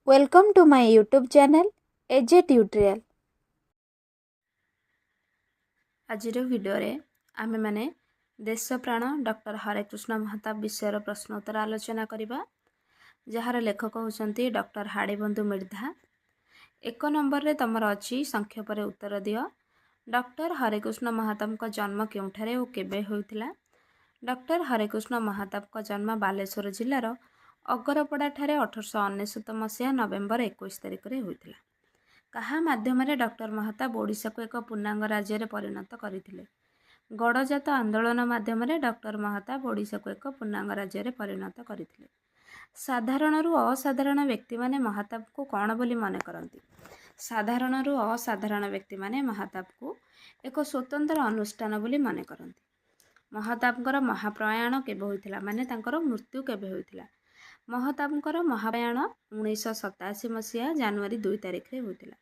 Welcome to my YouTube channel AJ Tutorial। आजिर video रे आमे माने देश प्राण डॉक्टर हरेकृष्ण महताब विषय प्रश्न उत्तर आलोचना करिबा जहार लेखक होउछंती डॉक्टर हाड़ीबंधु मिर्धा। एक नंबर रे तमर अछि संक्षेप रे उत्तर दियो। डॉक्टर हरेकृष्ण महताब को जन्म केउठारे ओ केबे होइतिला। डॉक्टर हरेकृष्ण महताब को जन्म बालेश्वर जिल्लार अगरपड़ा ठारे 1899 मसीहा नवेम्बर 21 तारिख रे होइतिला। कहा माध्यम डॉक्टर महताब ओडिशा को एक पूर्णांग राज्य परिणत करथिले। गड़जात आंदोलन माध्यम डॉक्टर महताब ओडिशा को एक पूर्णांग राज्य परिणत करथिले। साधारणरू असाधारण व्यक्ति माने महताब को कौन बोली मने करंती। साधारणरू असाधारण व्यक्ति माने महताब को एक स्वतंत्र अनुष्ठान बोली मने करंती। महताबଙ୍କର महाप्रयाण केबे होइतिला माने तांकर मृत्यु केबे होइतिला। महताबଙ୍କର महाप्रयाण 1987 मसीहा जनवरी 2 तारिख रे होइतिला।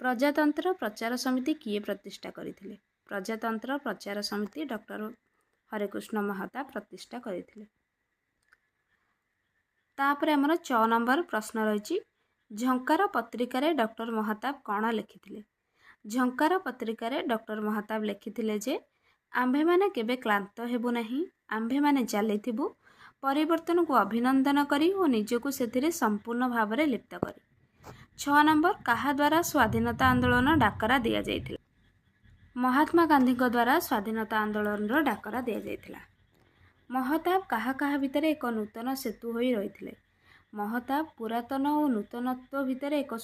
प्रजातंत्र प्रचार समिति किए प्रतिष्ठा करथिले। प्रजातंत्र प्रचार समिति डॉक्टर हरेकृष्ण महताब प्रतिष्ठा करथिले। तापर हमर 6 नंबर प्रश्न रहिछि झंकार पत्रिका रे डॉक्टर महताब कोन लिखिथिले। झंकार पत्रिका रे डॉक्टर महताब लिखिथिले जे आम्भे माने केबे क्लांत हेबु नहीं, आम्भे माने चलिथिबु परिवर्तन को अभिनंदन करी और निजको सेथिरे संपूर्ण भाव में लिप्त करी। 6 नंबर कहा द्वारा स्वाधीनता आंदोलन डाकरा दिया जाइथिला। महात्मा गांधी को द्वारा स्वाधीनता आंदोलन रो डाकरा दिया जाइथिला। महताब कहा कहा भितर एक नूतन सेतु होई रहिथिले। महताब पुरातन और नूतनत्व भितर एक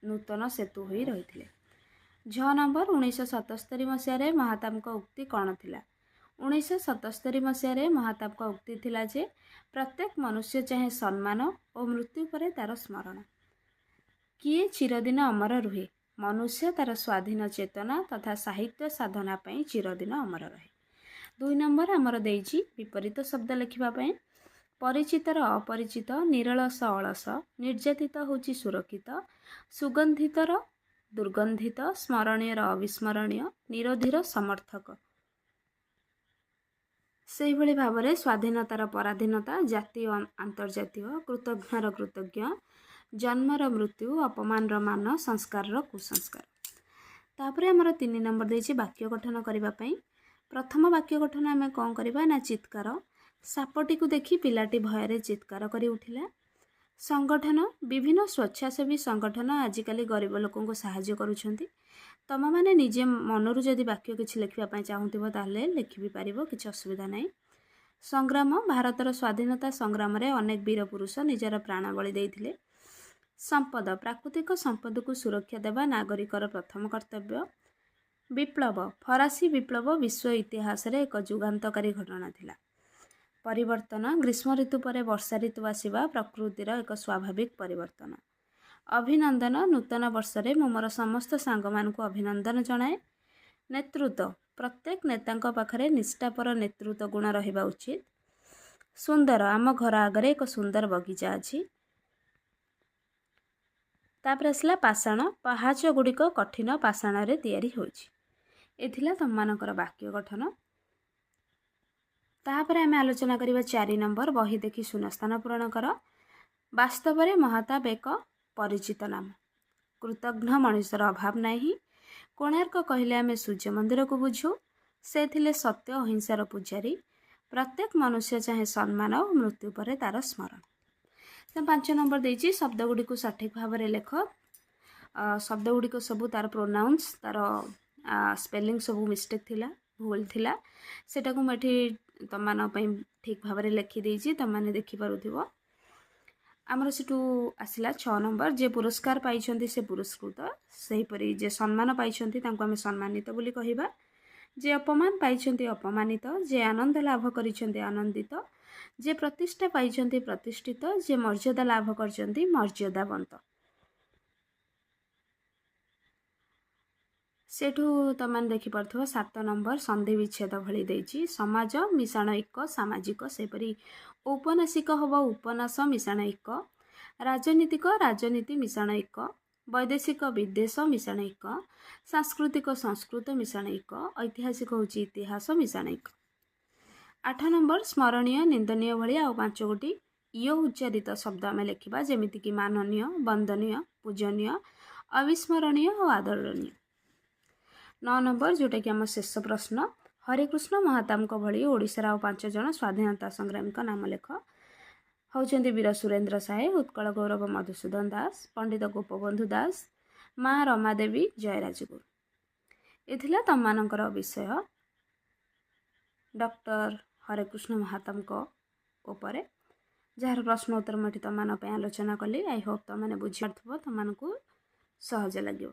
नूतन सेतु होई रहिथिले। 6 नंबर 1977 मसीह महताब को उक्ति कौन थिला। 1977 मसीह महताब का उक्ति थिला जे प्रत्येक मनुष्य चाहे सम्मान और मृत्यु पर तार स्मरण। किए चिरदिन अमर रुहे। मनुष्य तार स्वाधीन चेतना तथा साहित्य साधना पई चिरदिन अमर रहे। 2 नंबर आमर देइछि विपरीत शब्द लिखिबा पई। परिचितर अपरिचित, निरलस अलस, निर्यातित होछि सुरक्षित, सुगंधितर दुर्गंधित, स्मरणीयर अविस्मरणीय, निरोधीर समर्थक। से भली भाव में स्वाधीनतार पराधीनता, जातीय अंतर्जातीय, कृतज्ञर कृतज्ञ, जन्मर मृत्यु, अपमानर मान, संस्कार कुसंस्कार। तापर आमर 3 नंबर देछि वाक्य गठन करिबा पई। प्रथम वाक्य गठन आमे कोन करिबा ना चित्कार। सापटी को देखि पिलाटी भୟରେ चित्कार करी उठिला। संगठन विभिन्न स्वेच्छासेवी संगठन आजिकली गरीब लोकों को सहाय्य करूछंती। तम माने निजे मनरु जदि वाक्य किछि लिखिबा पई चाहुथिबो ताले लिखि भी पारिबो, किछि असुविधा नाही। संग्राम भारतर स्वाधीनता संग्राम रे अनेक वीर पुरुष निजर प्राण बलि देइथिले। संपद प्राकृतिक संपद को सुरक्षा देवा नागरिकर प्रथम कर्तव्य। विप्लव फरासी विप्लव विश्व इतिहास रे एक जुगांतकारी घटना थिला। परिवर्तन ग्रीष्म ऋतु पर वर्षा ऋतु आसिबा प्रकृतिर एक स्वाभाविक परिवर्तन। अभिनंदन नूतन वर्ष रे मोर समस्त सांग मान को अभिनंदन जणाए। नेतृत्व प्रत्येक नेता पाखरे निष्ठापर नेतृत्व गुण रहिबा उचित। सुंदर आम घर आगरे एक सुंदर बगीचा अछि। तापर आसला पाषाण पहाच गुड़िक कठिन पाषाण रे तैयारी होइछि। एथिला तममानकर वाक्य गठन। तापर आमे आलोचना करिबा 4 नंबर बही देखि शून्यस्थान पूरण कर। वास्तव में महताब एक परिचित नाम। कृतघ्न मनुष्यर अभाव नहीं। कोणार्क कहले आमे सूर्य मंदिर को बुझू। से थिले सत्य अहिंसार पुजारी। प्रत्येक मनुष्य चाहे सम्मान और मृत्यु पर तार स्मरण। तो 5 नंबर देछि शब्द गुडी को सठिक भाव में लेख। शब्द गुडी को सबू तार प्रोनाउंस तार स्पेलिंग सबू मिस्टेक थिला, भूल थिला। सेटा को मठी तमान पई ठीक भाव में लिखि देछि, तमाने देखि पारुथिबो। आमर सेटू आसिला 6 नंबर जे पुरस्कार पाइछंती से पुरस्कृत, सही परी जे सम्मान पाइछंती तांको आमे सम्मानित बोली कहिबा। जे अपमान पाइछंती अपमानित, जे आनंद लाभ करिछंती आनंदित, जे प्रतिष्ठा पाइछंती प्रतिष्ठित, जे मर्यादा लाभ करछंती मर्यादावंत। सेठू तमान देखि परथबो 7 नंबर संधि विच्छेद भली देछि। समाज मिश्रण एक सामाजिक, सेपरी औपन्यासिक हबो उपन्यास मिश्रण एक, राजनीतिक राजनीति मिश्रण एक, वैदेशिक विदेश मिश्रण एक, सांस्कृतिक संस्कृत मिश्रण एक, ऐतिहासिक होछि इतिहास मिश्रण एक। 8 नंबर स्मरणीय निंदनीय भली आ 5 गोटी यो उच्चारित शब्द आम लिखा जमीक माननीय वंदनीय पूजनीय अविस्मरणीय और आदरणीय। 9 नंबर जोटा कि आम शेष प्रश्न हरेकृष्ण महाताम भली ओडिशार आउ 5 जन स्वाधीनता संग्रामी नाम लेख। होउछन्ति वीर सुरेन्द्र साहे, उत्कल गौरव मधुसूदन दास, पंडित गोपबंधु दास, माँ रमादेवी जयराजगुरु। एथिला तम मानकर विषय डॉक्टर हरेकृष्ण महाताम उपरे जार प्रश्न उत्तर मुझे तुम आलोचना कली। आई होप तुम मैंने बुझी तुम सहज लगे।